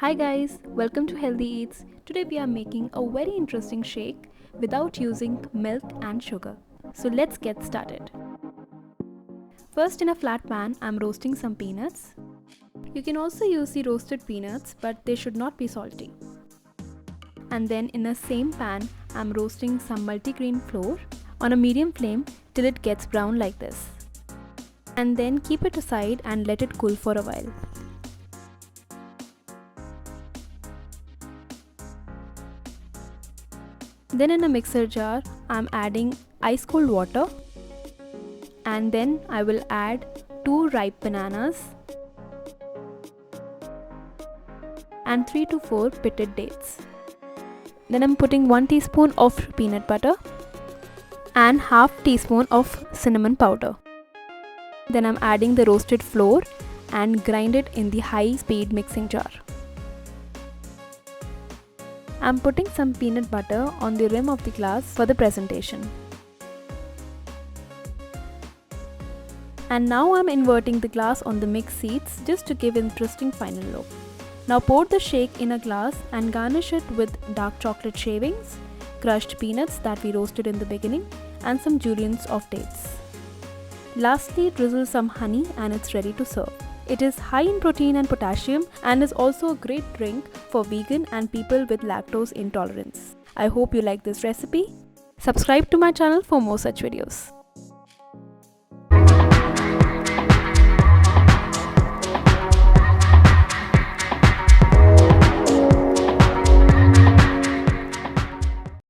Hi guys, welcome to Healthy Eats. Today we are making a very interesting shake without using milk and sugar. So let's get started. First, in a flat pan, I'm roasting some peanuts. You can also use the roasted peanuts, but they should not be salty. And then in the same pan, I'm roasting some multigrain flour on a medium flame till it gets brown like this. And then keep it aside and let it cool for a while. Then in a mixer jar, I'm adding ice cold water, and then I will add 2 ripe bananas and 3 to 4 pitted dates. Then I'm putting 1 teaspoon of peanut butter and half teaspoon of cinnamon powder. Then I'm adding the roasted flour and grind it in the high speed mixing jar. I'm putting some peanut butter on the rim of the glass for the presentation. And now I'm inverting the glass on the mixed seeds just to give interesting final look. Now pour the shake in a glass and garnish it with dark chocolate shavings, crushed peanuts that we roasted in the beginning, and some juliennes of dates. Lastly, drizzle some honey and it's ready to serve. It is high in protein and potassium and is also a great drink for vegan and people with lactose intolerance. I hope you like this recipe. Subscribe to my channel for more such videos.